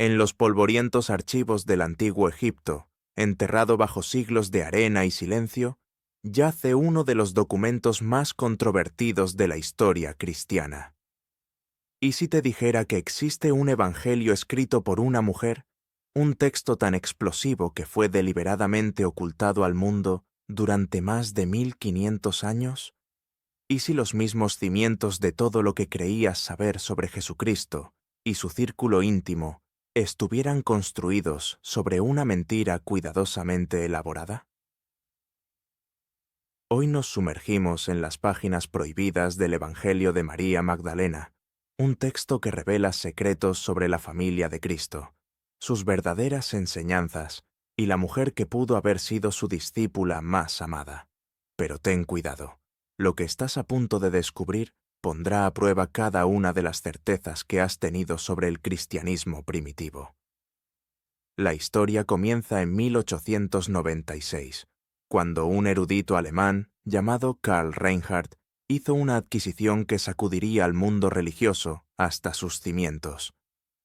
En los polvorientos archivos del antiguo Egipto, enterrado bajo siglos de arena y silencio, yace uno de los documentos más controvertidos de la historia cristiana. ¿Y si te dijera que existe un evangelio escrito por una mujer, un texto tan explosivo que fue deliberadamente ocultado al mundo durante más de 1500 años? ¿Y si los mismos cimientos de todo lo que creías saber sobre Jesucristo y su círculo íntimo estuvieran construidos sobre una mentira cuidadosamente elaborada? Hoy nos sumergimos en las páginas prohibidas del Evangelio de María Magdalena, un texto que revela secretos sobre la familia de Cristo, sus verdaderas enseñanzas y la mujer que pudo haber sido su discípula más amada. Pero ten cuidado, lo que estás a punto de descubrir pondrá a prueba cada una de las certezas que has tenido sobre el cristianismo primitivo. La historia comienza en 1896, cuando un erudito alemán llamado Karl Reinhardt hizo una adquisición que sacudiría al mundo religioso hasta sus cimientos.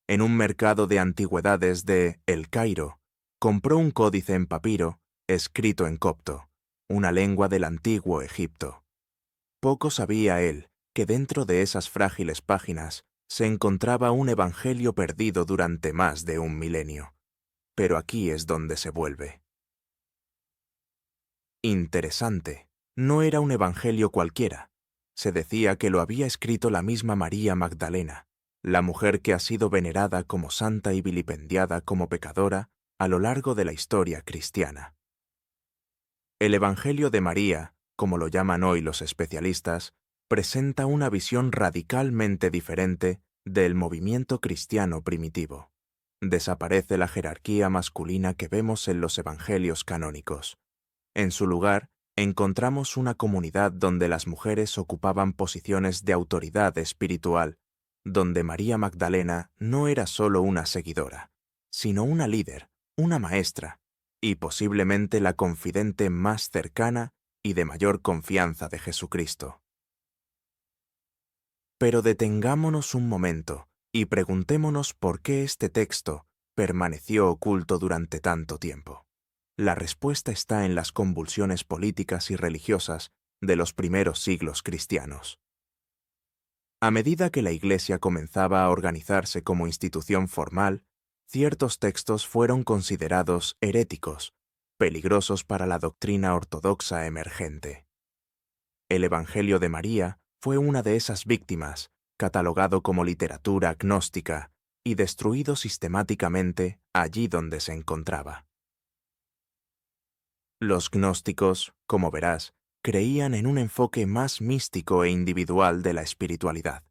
En un mercado de antigüedades de El Cairo, compró un códice en papiro escrito en copto, una lengua del antiguo Egipto. Poco sabía él que dentro de esas frágiles páginas se encontraba un evangelio perdido durante más de un milenio. Pero aquí es donde se vuelve interesante. No era un evangelio cualquiera. Se decía que lo había escrito la misma María Magdalena, la mujer que ha sido venerada como santa y vilipendiada como pecadora a lo largo de la historia cristiana. El Evangelio de María, como lo llaman hoy los especialistas, presenta una visión radicalmente diferente del movimiento cristiano primitivo. Desaparece la jerarquía masculina que vemos en los evangelios canónicos. En su lugar, encontramos una comunidad donde las mujeres ocupaban posiciones de autoridad espiritual, donde María Magdalena no era solo una seguidora, sino una líder, una maestra, y posiblemente la confidente más cercana y de mayor confianza de Jesucristo. Pero detengámonos un momento y preguntémonos por qué este texto permaneció oculto durante tanto tiempo. La respuesta está en las convulsiones políticas y religiosas de los primeros siglos cristianos. A medida que la Iglesia comenzaba a organizarse como institución formal, ciertos textos fueron considerados heréticos, peligrosos para la doctrina ortodoxa emergente. El Evangelio de María fue una de esas víctimas, catalogado como literatura gnóstica y destruido sistemáticamente allí donde se encontraba. Los gnósticos, como verás, creían en un enfoque más místico e individual de la espiritualidad.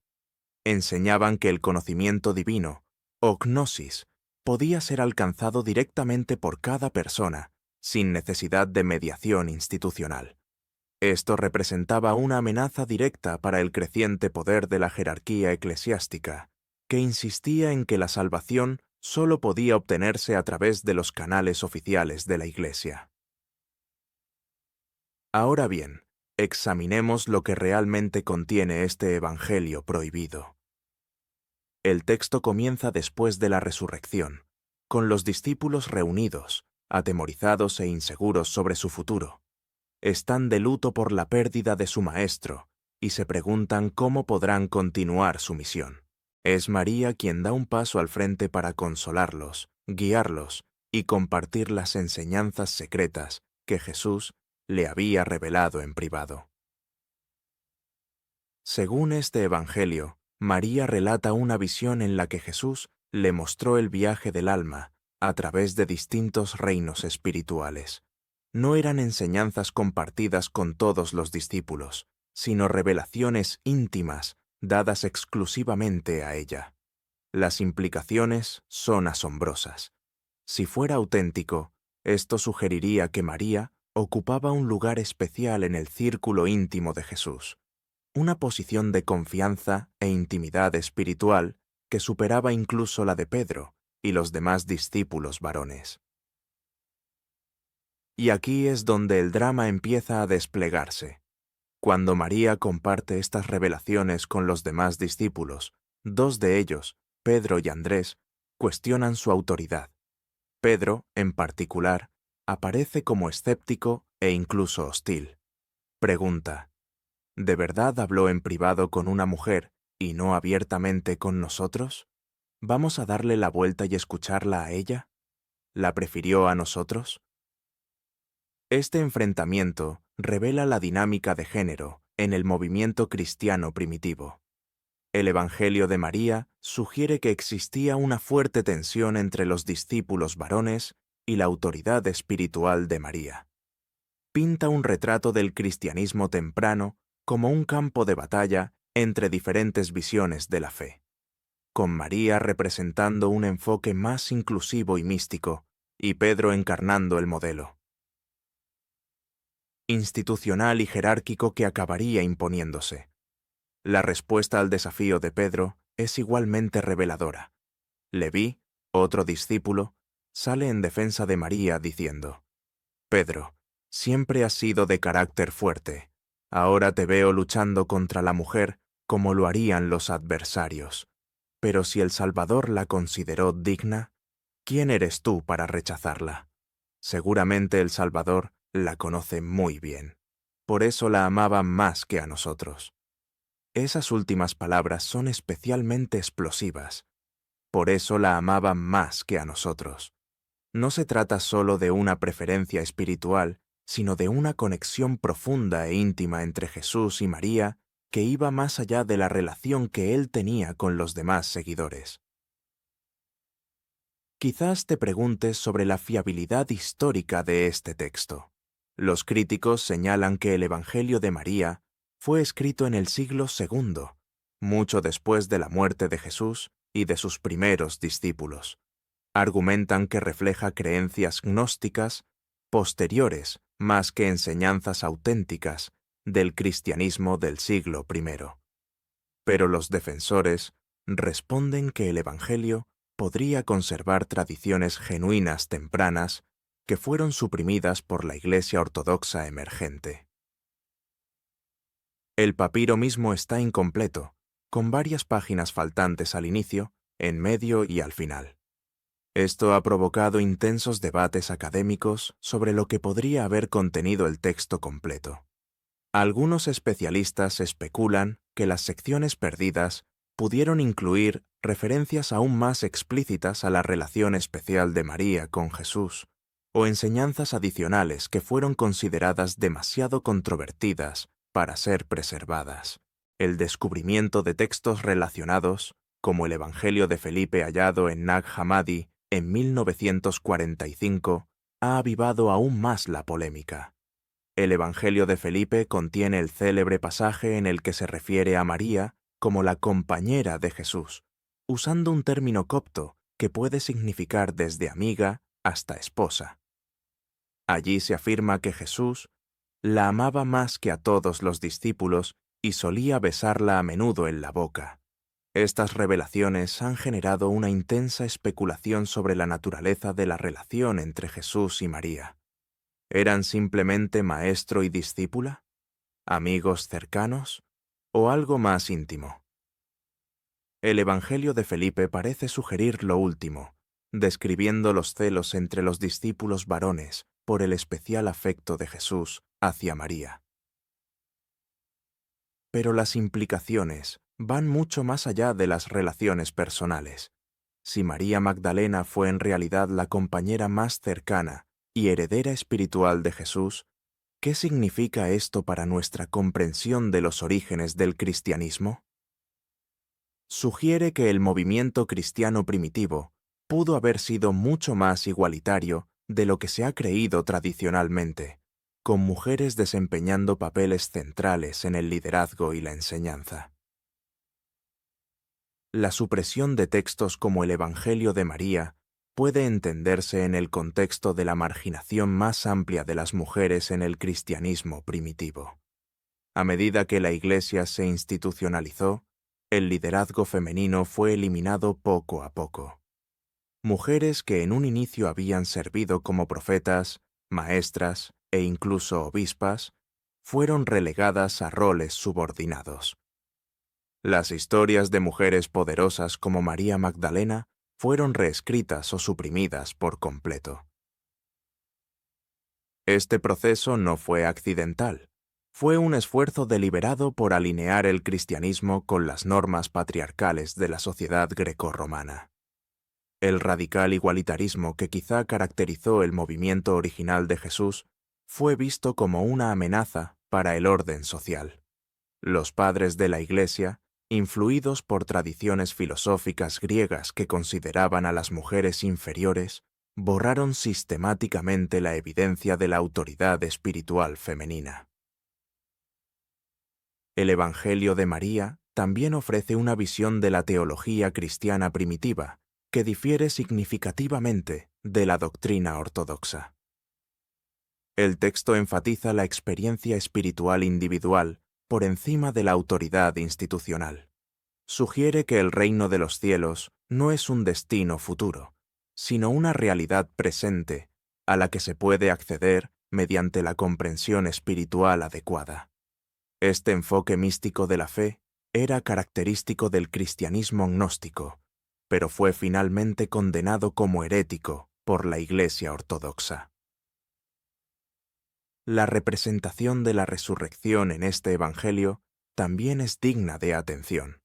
Enseñaban que el conocimiento divino, o gnosis, podía ser alcanzado directamente por cada persona, sin necesidad de mediación institucional. Esto representaba una amenaza directa para el creciente poder de la jerarquía eclesiástica, que insistía en que la salvación solo podía obtenerse a través de los canales oficiales de la Iglesia. Ahora bien, examinemos lo que realmente contiene este Evangelio prohibido. El texto comienza después de la resurrección, con los discípulos reunidos, atemorizados e inseguros sobre su futuro. Están de luto por la pérdida de su maestro y se preguntan cómo podrán continuar su misión. Es María quien da un paso al frente para consolarlos, guiarlos y compartir las enseñanzas secretas que Jesús le había revelado en privado. Según este Evangelio, María relata una visión en la que Jesús le mostró el viaje del alma a través de distintos reinos espirituales. No eran enseñanzas compartidas con todos los discípulos, sino revelaciones íntimas dadas exclusivamente a ella. Las implicaciones son asombrosas. Si fuera auténtico, esto sugeriría que María ocupaba un lugar especial en el círculo íntimo de Jesús, una posición de confianza e intimidad espiritual que superaba incluso la de Pedro y los demás discípulos varones. Y aquí es donde el drama empieza a desplegarse. Cuando María comparte estas revelaciones con los demás discípulos, dos de ellos, Pedro y Andrés, cuestionan su autoridad. Pedro, en particular, aparece como escéptico e incluso hostil. Pregunta: ¿de verdad habló en privado con una mujer y no abiertamente con nosotros? ¿Vamos a darle la vuelta y escucharla a ella? ¿La prefirió a nosotros? Este enfrentamiento revela la dinámica de género en el movimiento cristiano primitivo. El Evangelio de María sugiere que existía una fuerte tensión entre los discípulos varones y la autoridad espiritual de María. Pinta un retrato del cristianismo temprano como un campo de batalla entre diferentes visiones de la fe, con María representando un enfoque más inclusivo y místico, y Pedro encarnando el modelo institucional y jerárquico que acabaría imponiéndose. La respuesta al desafío de Pedro es igualmente reveladora. Leví, otro discípulo, sale en defensa de María diciendo: Pedro, siempre has sido de carácter fuerte. Ahora te veo luchando contra la mujer como lo harían los adversarios. Pero si el Salvador la consideró digna, ¿quién eres tú para rechazarla? Seguramente el Salvador la conoce muy bien. Por eso la amaba más que a nosotros. Esas últimas palabras son especialmente explosivas. Por eso la amaba más que a nosotros. No se trata solo de una preferencia espiritual, sino de una conexión profunda e íntima entre Jesús y María que iba más allá de la relación que él tenía con los demás seguidores. Quizás te preguntes sobre la fiabilidad histórica de este texto. Los críticos señalan que el Evangelio de María fue escrito en el siglo II, mucho después de la muerte de Jesús y de sus primeros discípulos. Argumentan que refleja creencias gnósticas posteriores más que enseñanzas auténticas del cristianismo del siglo I. Pero los defensores responden que el Evangelio podría conservar tradiciones genuinas tempranas que fueron suprimidas por la Iglesia ortodoxa emergente. El papiro mismo está incompleto, con varias páginas faltantes al inicio, en medio y al final. Esto ha provocado intensos debates académicos sobre lo que podría haber contenido el texto completo. Algunos especialistas especulan que las secciones perdidas pudieron incluir referencias aún más explícitas a la relación especial de María con Jesús, o enseñanzas adicionales que fueron consideradas demasiado controvertidas para ser preservadas. El descubrimiento de textos relacionados, como el Evangelio de Felipe hallado en Nag Hammadi en 1945, ha avivado aún más la polémica. El Evangelio de Felipe contiene el célebre pasaje en el que se refiere a María como la compañera de Jesús, usando un término copto que puede significar desde amiga hasta esposa. Allí se afirma que Jesús la amaba más que a todos los discípulos y solía besarla a menudo en la boca. Estas revelaciones han generado una intensa especulación sobre la naturaleza de la relación entre Jesús y María. ¿Eran simplemente maestro y discípula? ¿Amigos cercanos? ¿O algo más íntimo? El Evangelio de Felipe parece sugerir lo último, describiendo los celos entre los discípulos varones por el especial afecto de Jesús hacia María. Pero las implicaciones van mucho más allá de las relaciones personales. Si María Magdalena fue en realidad la compañera más cercana y heredera espiritual de Jesús, ¿qué significa esto para nuestra comprensión de los orígenes del cristianismo? Sugiere que el movimiento cristiano primitivo pudo haber sido mucho más igualitario de lo que se ha creído tradicionalmente, con mujeres desempeñando papeles centrales en el liderazgo y la enseñanza. La supresión de textos como el Evangelio de María puede entenderse en el contexto de la marginación más amplia de las mujeres en el cristianismo primitivo. A medida que la Iglesia se institucionalizó, el liderazgo femenino fue eliminado poco a poco. Mujeres que en un inicio habían servido como profetas, maestras e incluso obispas, fueron relegadas a roles subordinados. Las historias de mujeres poderosas como María Magdalena fueron reescritas o suprimidas por completo. Este proceso no fue accidental. Fue un esfuerzo deliberado por alinear el cristianismo con las normas patriarcales de la sociedad grecorromana. El radical igualitarismo que quizá caracterizó el movimiento original de Jesús fue visto como una amenaza para el orden social. Los padres de la Iglesia, influidos por tradiciones filosóficas griegas que consideraban a las mujeres inferiores, borraron sistemáticamente la evidencia de la autoridad espiritual femenina. El Evangelio de María también ofrece una visión de la teología cristiana primitiva, que difiere significativamente de la doctrina ortodoxa. El texto enfatiza la experiencia espiritual individual por encima de la autoridad institucional. Sugiere que el reino de los cielos no es un destino futuro, sino una realidad presente a la que se puede acceder mediante la comprensión espiritual adecuada. Este enfoque místico de la fe era característico del cristianismo gnóstico, pero fue finalmente condenado como herético por la Iglesia ortodoxa. La representación de la resurrección en este Evangelio también es digna de atención.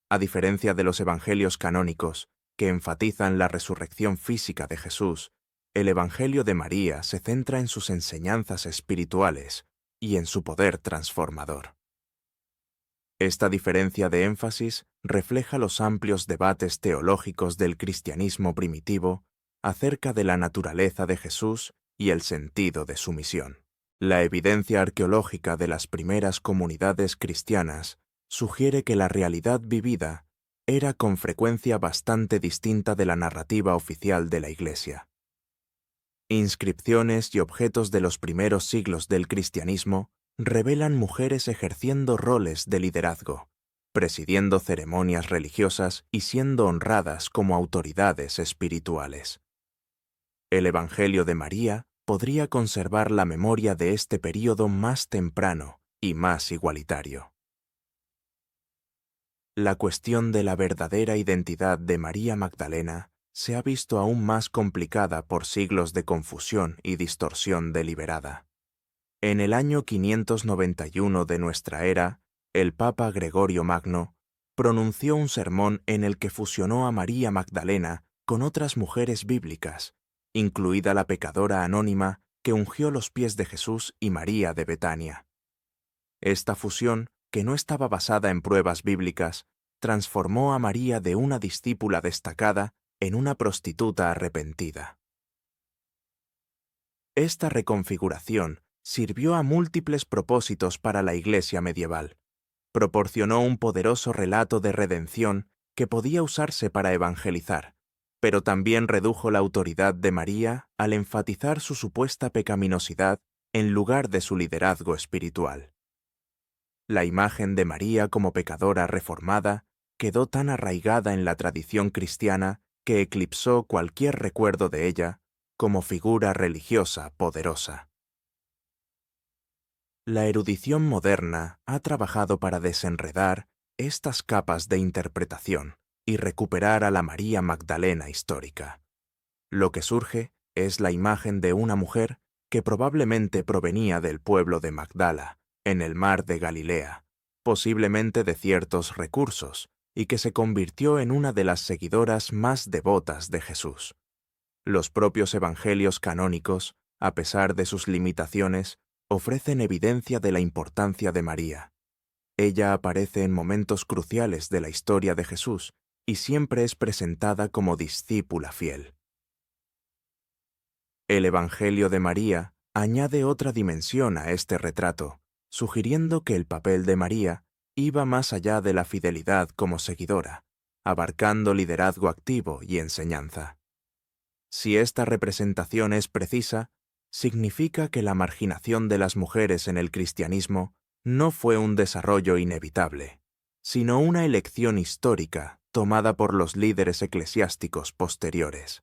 A diferencia de los evangelios canónicos, que enfatizan la resurrección física de Jesús, el Evangelio de María se centra en sus enseñanzas espirituales y en su poder transformador. Esta diferencia de énfasis refleja los amplios debates teológicos del cristianismo primitivo acerca de la naturaleza de Jesús y el sentido de su misión. La evidencia arqueológica de las primeras comunidades cristianas sugiere que la realidad vivida era con frecuencia bastante distinta de la narrativa oficial de la Iglesia. Inscripciones y objetos de los primeros siglos del cristianismo revelan mujeres ejerciendo roles de liderazgo, presidiendo ceremonias religiosas y siendo honradas como autoridades espirituales. El Evangelio de María podría conservar la memoria de este período más temprano y más igualitario. La cuestión de la verdadera identidad de María Magdalena se ha visto aún más complicada por siglos de confusión y distorsión deliberada. En el año 591 de nuestra era, el Papa Gregorio Magno pronunció un sermón en el que fusionó a María Magdalena con otras mujeres bíblicas, incluida la pecadora anónima que ungió los pies de Jesús y María de Betania. Esta fusión, que no estaba basada en pruebas bíblicas, transformó a María de una discípula destacada en una prostituta arrepentida. Esta reconfiguración sirvió a múltiples propósitos para la Iglesia medieval. Proporcionó un poderoso relato de redención que podía usarse para evangelizar, pero también redujo la autoridad de María al enfatizar su supuesta pecaminosidad en lugar de su liderazgo espiritual. La imagen de María como pecadora reformada quedó tan arraigada en la tradición cristiana que eclipsó cualquier recuerdo de ella como figura religiosa poderosa. La erudición moderna ha trabajado para desenredar estas capas de interpretación y recuperar a la María Magdalena histórica. Lo que surge es la imagen de una mujer que probablemente provenía del pueblo de Magdala, en el mar de Galilea, posiblemente de ciertos recursos, y que se convirtió en una de las seguidoras más devotas de Jesús. Los propios evangelios canónicos, a pesar de sus limitaciones, ofrecen evidencia de la importancia de María. Ella aparece en momentos cruciales de la historia de Jesús y siempre es presentada como discípula fiel. El Evangelio de María añade otra dimensión a este retrato, sugiriendo que el papel de María iba más allá de la fidelidad como seguidora, abarcando liderazgo activo y enseñanza. Si esta representación es precisa, significa que la marginación de las mujeres en el cristianismo no fue un desarrollo inevitable, sino una elección histórica tomada por los líderes eclesiásticos posteriores.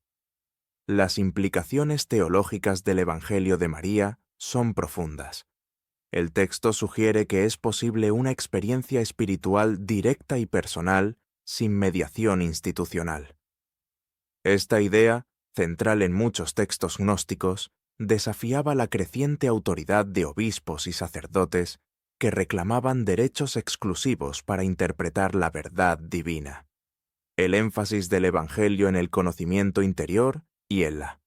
Las implicaciones teológicas del Evangelio de María son profundas. El texto sugiere que es posible una experiencia espiritual directa y personal sin mediación institucional. Esta idea, central en muchos textos gnósticos, desafiaba la creciente autoridad de obispos y sacerdotes que reclamaban derechos exclusivos para interpretar la verdad divina. El énfasis del Evangelio en el conocimiento interior y en la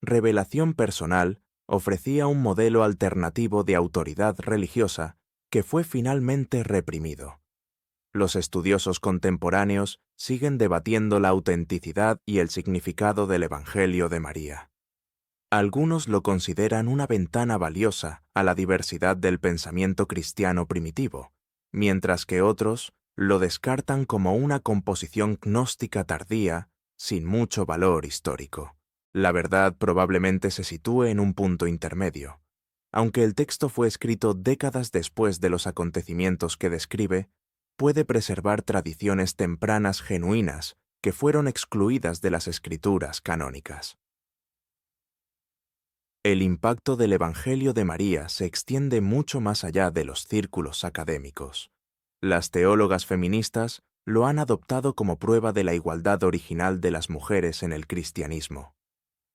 revelación personal ofrecía un modelo alternativo de autoridad religiosa que fue finalmente reprimido. Los estudiosos contemporáneos siguen debatiendo la autenticidad y el significado del Evangelio de María. Algunos lo consideran una ventana valiosa a la diversidad del pensamiento cristiano primitivo, mientras que otros lo descartan como una composición gnóstica tardía sin mucho valor histórico. La verdad probablemente se sitúe en un punto intermedio. Aunque el texto fue escrito décadas después de los acontecimientos que describe, puede preservar tradiciones tempranas genuinas que fueron excluidas de las escrituras canónicas. El impacto del Evangelio de María se extiende mucho más allá de los círculos académicos. Las teólogas feministas lo han adoptado como prueba de la igualdad original de las mujeres en el cristianismo.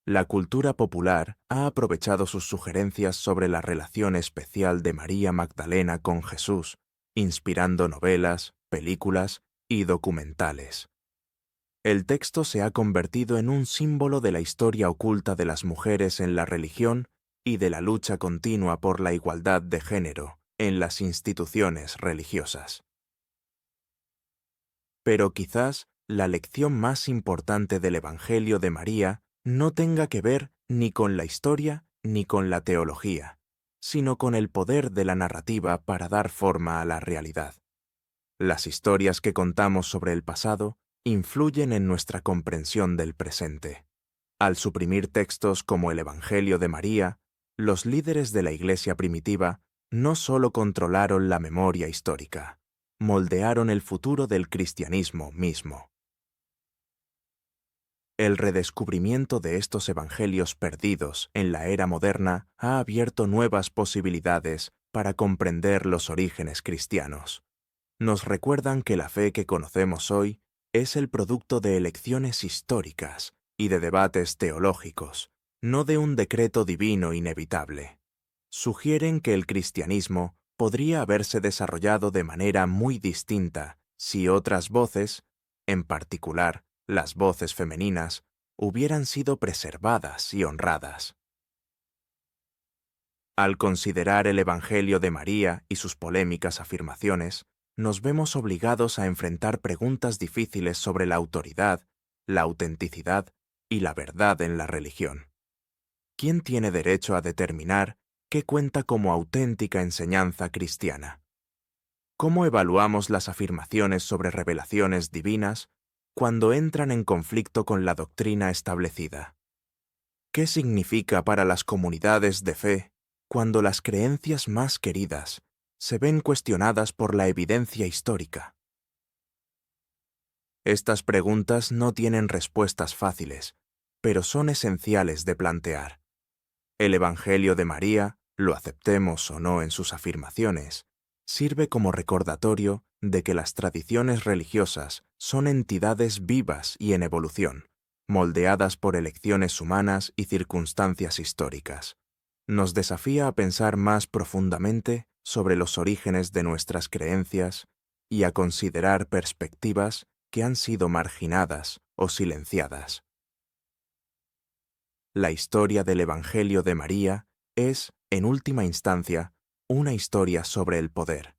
La cultura popular ha aprovechado sus sugerencias sobre la relación especial de María Magdalena con Jesús, inspirando novelas, películas y documentales. El texto se ha convertido en un símbolo de la historia oculta de las mujeres en la religión y de la lucha continua por la igualdad de género en las instituciones religiosas. Pero quizás la lección más importante del Evangelio de María no tenga que ver ni con la historia ni con la teología, sino con el poder de la narrativa para dar forma a la realidad. Las historias que contamos sobre el pasado influyen en nuestra comprensión del presente. Al suprimir textos como el Evangelio de María, los líderes de la Iglesia primitiva no solo controlaron la memoria histórica, moldearon el futuro del cristianismo mismo. El redescubrimiento de estos evangelios perdidos en la era moderna ha abierto nuevas posibilidades para comprender los orígenes cristianos. Nos recuerdan que la fe que conocemos hoy es el producto de elecciones históricas y de debates teológicos, no de un decreto divino inevitable. Sugieren que el cristianismo podría haberse desarrollado de manera muy distinta si otras voces, en particular las voces femeninas, hubieran sido preservadas y honradas. Al considerar el Evangelio de María y sus polémicas afirmaciones, nos vemos obligados a enfrentar preguntas difíciles sobre la autoridad, la autenticidad y la verdad en la religión. ¿Quién tiene derecho a determinar qué cuenta como auténtica enseñanza cristiana? ¿Cómo evaluamos las afirmaciones sobre revelaciones divinas cuando entran en conflicto con la doctrina establecida? ¿Qué significa para las comunidades de fe cuando las creencias más queridas se ven cuestionadas por la evidencia histórica? Estas preguntas no tienen respuestas fáciles, pero son esenciales de plantear. El Evangelio de María, lo aceptemos o no en sus afirmaciones, sirve como recordatorio de que las tradiciones religiosas son entidades vivas y en evolución, moldeadas por elecciones humanas y circunstancias históricas. Nos desafía a pensar más profundamente sobre los orígenes de nuestras creencias y a considerar perspectivas que han sido marginadas o silenciadas. La historia del Evangelio de María es, en última instancia, una historia sobre el poder,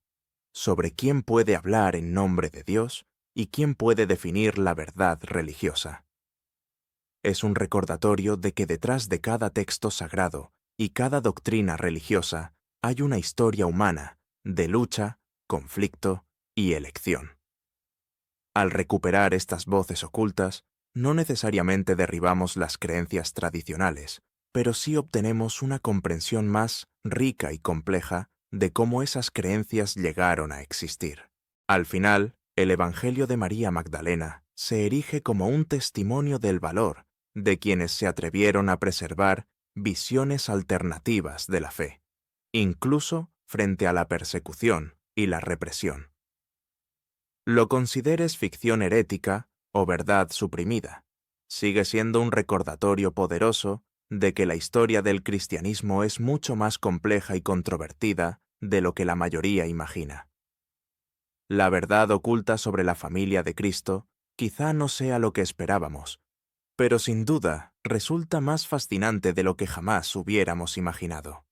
sobre quién puede hablar en nombre de Dios y quién puede definir la verdad religiosa. Es un recordatorio de que detrás de cada texto sagrado y cada doctrina religiosa hay una historia humana de lucha, conflicto y elección. Al recuperar estas voces ocultas, no necesariamente derribamos las creencias tradicionales, pero sí obtenemos una comprensión más rica y compleja de cómo esas creencias llegaron a existir. Al final, el Evangelio de María Magdalena se erige como un testimonio del valor de quienes se atrevieron a preservar visiones alternativas de la fe, incluso frente a la persecución y la represión. Lo consideres ficción herética o verdad suprimida. Sigue siendo un recordatorio poderoso de que la historia del cristianismo es mucho más compleja y controvertida de lo que la mayoría imagina. La verdad oculta sobre la familia de Cristo quizá no sea lo que esperábamos, pero sin duda resulta más fascinante de lo que jamás hubiéramos imaginado.